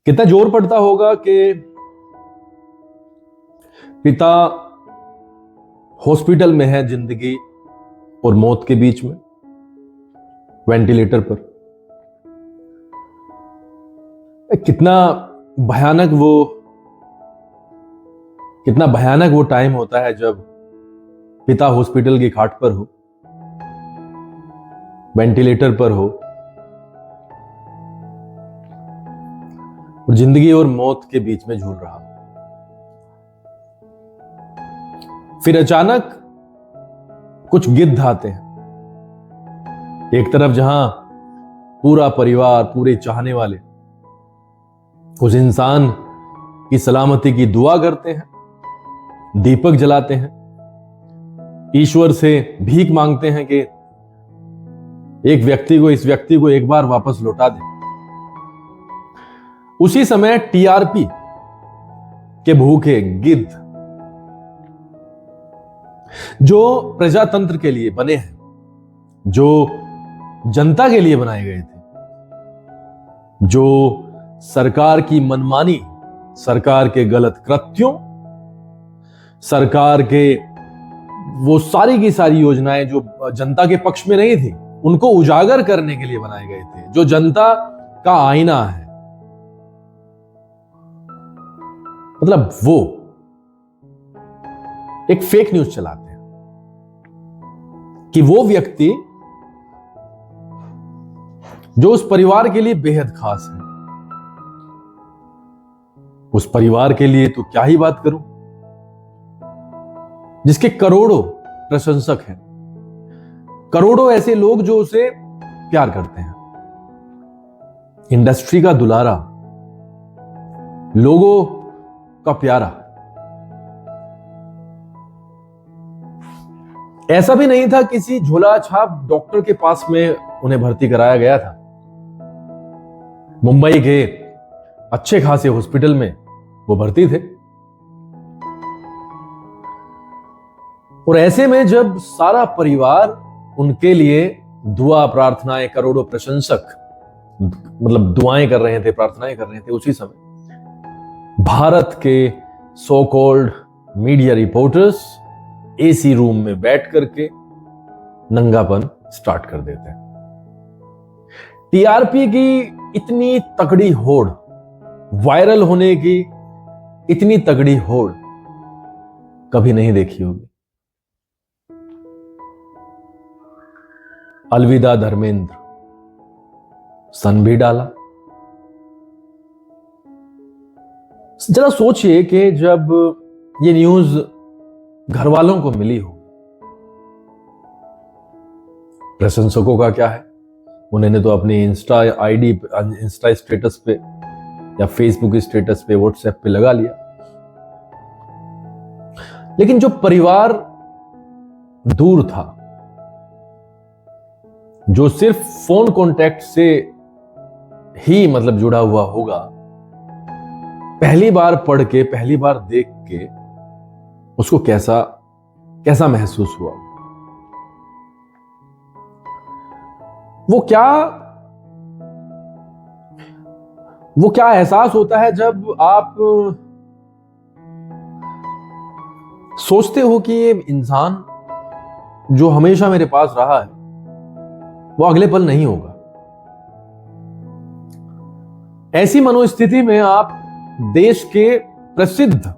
कितना जोर पड़ता होगा कि पिता हॉस्पिटल में है जिंदगी और मौत के बीच में, वेंटिलेटर पर। कितना भयानक वो टाइम होता है जब पिता हॉस्पिटल की खाट पर हो, वेंटिलेटर पर हो और जिंदगी और मौत के बीच में झूल रहा हो। फिर अचानक कुछ गिद्ध आते हैं। एक तरफ जहां पूरा परिवार, पूरे चाहने वाले उस इंसान की सलामती की दुआ करते हैं, दीपक जलाते हैं, ईश्वर से भीख मांगते हैं कि इस व्यक्ति को एक बार वापस लौटा दे। उसी समय टीआरपी के भूखे गिद्ध, जो प्रजातंत्र के लिए बने हैं, जो जनता के लिए बनाए गए थे, जो सरकार की मनमानी, सरकार के गलत कृत्यों, सरकार के वो सारी की सारी योजनाएं जो जनता के पक्ष में नहीं थी, उनको उजागर करने के लिए बनाए गए थे, जो जनता का आईना है, मतलब वो एक फेक न्यूज चलाते हैं कि वो व्यक्ति जो उस परिवार के लिए बेहद खास है, उस परिवार के लिए तो क्या ही बात करूं, जिसके करोड़ों प्रशंसक हैं, करोड़ों ऐसे लोग जो उसे प्यार करते हैं, इंडस्ट्री का दुलारा, लोगों का प्यारा। ऐसा भी नहीं था किसी झोला छाप डॉक्टर के पास में उन्हें भर्ती कराया गया था। मुंबई के अच्छे खासे हॉस्पिटल में वो भर्ती थे। और ऐसे में जब सारा परिवार उनके लिए दुआ प्रार्थनाएं, करोड़ों प्रशंसक मतलब दुआएं कर रहे थे, प्रार्थनाएं कर रहे थे, उसी समय भारत के so called media reporters AC room में बैठ करके नंगापन स्टार्ट कर देते हैं। टीआरपी की इतनी तगड़ी होड़, वायरल होने की इतनी तगड़ी होड़ कभी नहीं देखी होगी। अलविदा धर्मेंद्र सन भी डाला। जरा सोचिए कि जब ये न्यूज घर वालों को मिली हो, प्रशंसकों का क्या है, उन्होंने तो अपनी इंस्टा आईडी, इंस्टा स्टेटस पे या फेसबुक स्टेटस पे, व्हाट्सएप पे लगा लिया। लेकिन जो परिवार दूर था, जो सिर्फ फोन कांटेक्ट से ही मतलब जुड़ा हुआ होगा, पहली बार पढ़ के, पहली बार देख के उसको कैसा महसूस हुआ। वो क्या एहसास होता है जब आप सोचते हो कि ये इंसान जो हमेशा मेरे पास रहा है वो अगले पल नहीं होगा। ऐसी मनोस्थिति में आप देश के प्रसिद्ध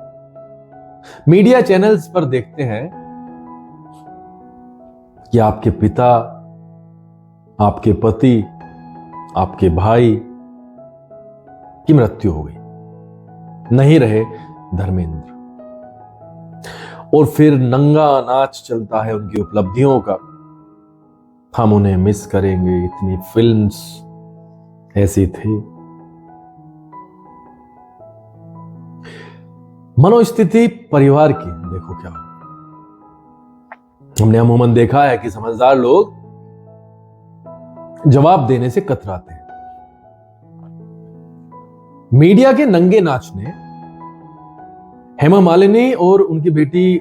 मीडिया चैनल्स पर देखते हैं कि आपके पिता, आपके पति, आपके भाई की मृत्यु हो गई, नहीं रहे धर्मेंद्र। और फिर नंगा नाच चलता है उनकी उपलब्धियों का, हम उन्हें मिस करेंगे, इतनी फिल्म्स ऐसी थी। मनोस्थिति परिवार की देखो क्या हो। हमने अमूमन देखा है कि समझदार लोग जवाब देने से कतराते हैं। मीडिया के नंगे नाच ने हेमा मालिनी और उनकी बेटी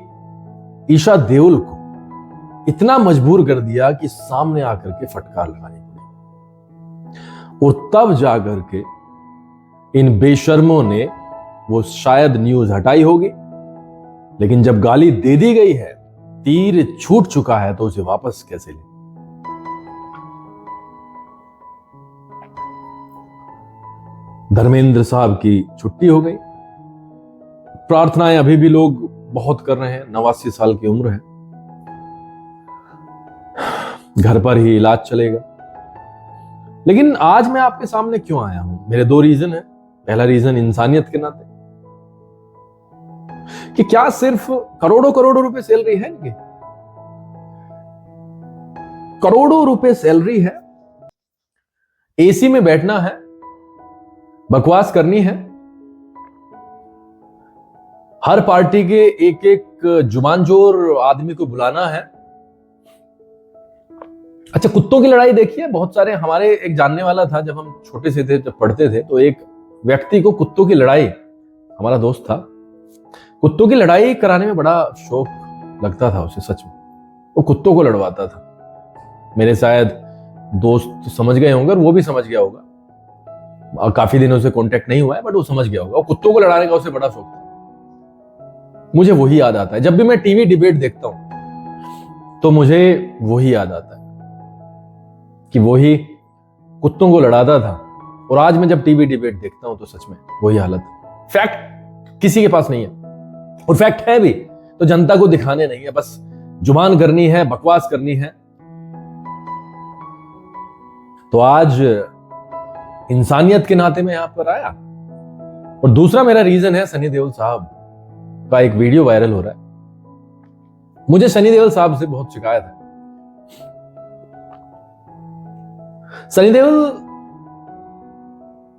ईशा देओल को इतना मजबूर कर दिया कि सामने आकर के फटकार लगानी पड़ी। और तब जाकर के इन बेशर्मों ने वो शायद न्यूज हटाई होगी, लेकिन जब गाली दे दी गई है, तीर छूट चुका है, तो उसे वापस कैसे ले। धर्मेंद्र साहब की छुट्टी हो गई। प्रार्थनाएं अभी भी लोग बहुत कर रहे हैं। 89 साल की उम्र है, घर पर ही इलाज चलेगा। लेकिन आज मैं आपके सामने क्यों आया हूं? मेरे दो रीजन है। पहला रीजन इंसानियत के नाते कि क्या सिर्फ करोड़ों करोड़ों रुपए सैलरी है इनकी? करोड़ों रुपए सैलरी है, एसी में बैठना है, बकवास करनी है, हर पार्टी के एक एक जुबानजोर आदमी को बुलाना है। अच्छा, कुत्तों की लड़ाई देखिए। बहुत सारे हमारे एक जानने वाला था, जब हम छोटे से थे, जब पढ़ते थे, तो एक व्यक्ति को कुत्तों की लड़ाई, हमारा दोस्त था, कुत्तों की लड़ाई कराने में बड़ा शौक लगता था उसे। सच में वो कुत्तों को लड़वाता था। मेरे शायद दोस्त समझ गए होंगे और वो भी समझ गया होगा। काफी दिनों से कांटेक्ट नहीं हुआ है, बट वो समझ गया होगा। वो कुत्तों को लड़ाने का उसे बड़ा शौक था। मुझे वही याद आता है जब भी मैं टीवी डिबेट देखता हूं, तो मुझे वही याद आता है कि वही कुत्तों को लड़ाता था। और आज मैं जब टीवी डिबेट देखता हूं तो सच में वही हालत है। फैक्ट किसी के पास नहीं है, और फैक्ट है भी तो जनता को दिखाने नहीं है, बस जुबान करनी है, बकवास करनी है। तो आज इंसानियत के नाते मैं यहां पर आया। और दूसरा मेरा रीजन है, सनी देओल साहब का एक वीडियो वायरल हो रहा है। मुझे सनी देओल साहब से बहुत शिकायत है। सनी देओल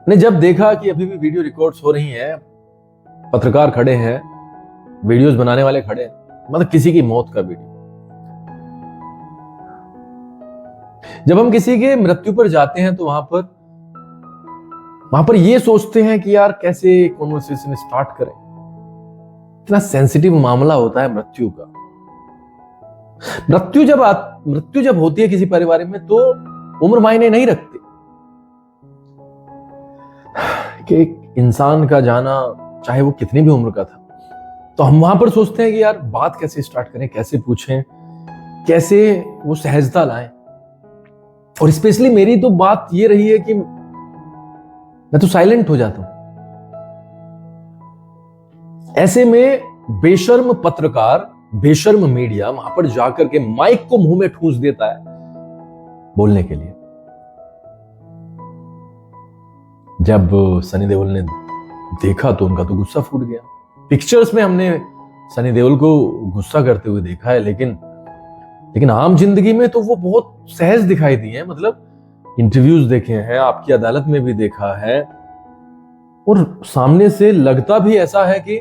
ने जब देखा कि अभी भी वीडियो रिकॉर्ड्स हो रही हैं, पत्रकार खड़े हैं, वीडियोस बनाने वाले खड़े हैं, मतलब किसी की मौत का वीडियो। जब हम किसी के मृत्यु पर जाते हैं तो वहां पर ये सोचते हैं कि यार कैसे कॉन्वर्सेशन स्टार्ट करें। इतना सेंसिटिव मामला होता है मृत्यु का। मृत्यु जब होती है किसी परिवार में, तो उम्र मायने नहीं रखती। कि एक इंसान का जाना, चाहे वो कितनी भी उम्र का था, तो हम वहां पर सोचते हैं कि यार बात कैसे स्टार्ट करें, कैसे पूछें, कैसे वो सहजता लाएं। और स्पेशली मेरी तो बात ये रही है कि मैं तो साइलेंट हो जाता हूं। ऐसे में बेशर्म पत्रकार, बेशर्म मीडिया वहां पर जाकर के माइक को मुंह में ठूंस देता है बोलने के लिए। जब सनी देओल ने देखा तो उनका तो गुस्सा फूट गया। पिक्चर्स में हमने सनी देओल को गुस्सा करते हुए देखा है, लेकिन आम जिंदगी में तो वो बहुत सहज दिखाई दिए हैं। मतलब इंटरव्यूज देखे हैं, आपकी अदालत में भी देखा है, और सामने से लगता भी ऐसा है कि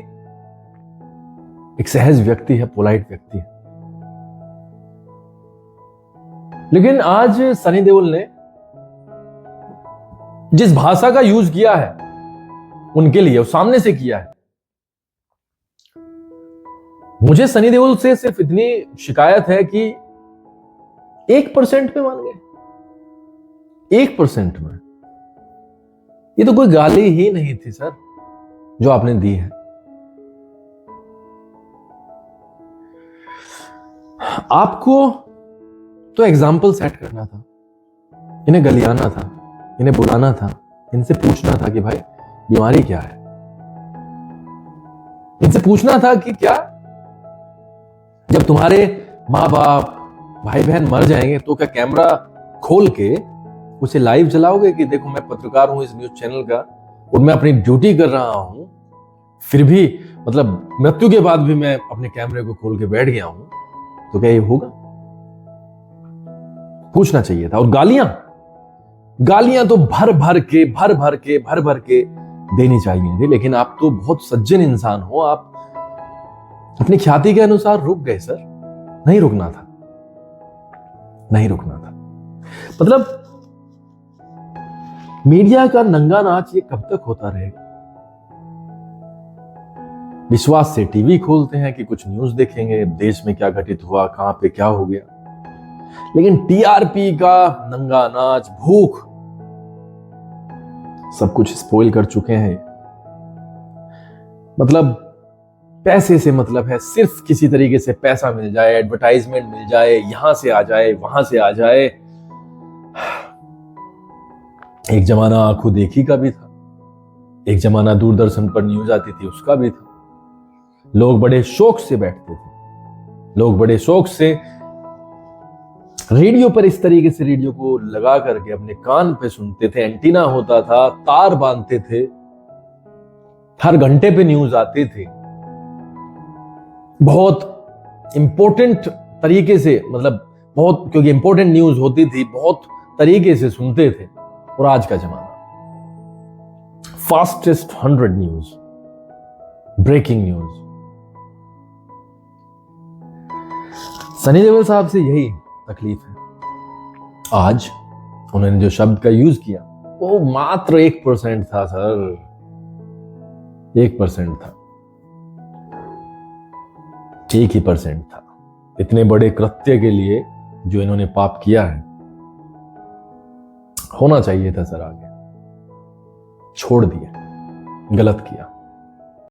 एक सहज व्यक्ति है, पोलाइट व्यक्ति है। लेकिन आज सनी देओल ने जिस भाषा का यूज किया है उनके लिए, वो सामने से किया है। मुझे सनी देओल से सिर्फ इतनी शिकायत है कि 1% पे मान गए, 1% में। ये तो कोई गाली ही नहीं थी सर जो आपने दी है। आपको तो एग्जाम्पल सेट करना था, इन्हें गलियाना था, इन्हें बुलाना था, इनसे पूछना था कि भाई बीमारी क्या है। इनसे पूछना था कि क्या जब तुम्हारे माँ बाप, भाई बहन मर जाएंगे तो क्या कैमरा खोल के उसे लाइव चलाओगे कि देखो मैं पत्रकार हूं इस न्यूज चैनल का और मैं अपनी ड्यूटी कर रहा हूं, फिर भी मतलब मृत्यु के बाद भी मैं अपने कैमरे को खोल के बैठ गया हूं, तो क्या ये होगा? पूछना चाहिए था। और गालियां तो भर भर के देनी चाहिए थी। लेकिन आप तो बहुत सज्जन इंसान हो, आप अपनी ख्याति के अनुसार रुक गए सर। नहीं रुकना था, नहीं रुकना था। मतलब मीडिया का नंगा नाच ये कब तक होता रहेगा? विश्वास से टीवी खोलते हैं कि कुछ न्यूज देखेंगे, देश में क्या घटित हुआ, कहां पे क्या हो गया। लेकिन टीआरपी का नंगा नाच, भूख, सब कुछ स्पॉइल कर चुके हैं। मतलब पैसे से मतलब है, सिर्फ किसी तरीके से पैसा मिल जाए, एडवर्टाइजमेंट मिल जाए, यहां से आ जाए वहां से आ जाए। एक जमाना आंखों देखी का भी था, एक जमाना दूरदर्शन पर न्यूज आती थी उसका भी था। लोग बड़े शौक से बैठते थे, लोग बड़े शौक से रेडियो पर इस तरीके से रेडियो को लगा करके अपने कान पे सुनते थे। एंटीना होता था, तार बांधते थे, हर घंटे पे न्यूज आते थे। बहुत इंपॉर्टेंट तरीके से, मतलब बहुत, क्योंकि इंपॉर्टेंट न्यूज होती थी, बहुत तरीके से सुनते थे। और आज का जमाना fastest 100 news, breaking news. Sunny Deol साहब से यही तकलीफ है। आज उन्होंने जो शब्द का यूज किया वो मात्र 1% था सर, 1% था, 1% था। इतने बड़े कृत्य के लिए जो इन्होंने पाप किया है, होना चाहिए था सर आगे, छोड़ दिया, गलत किया।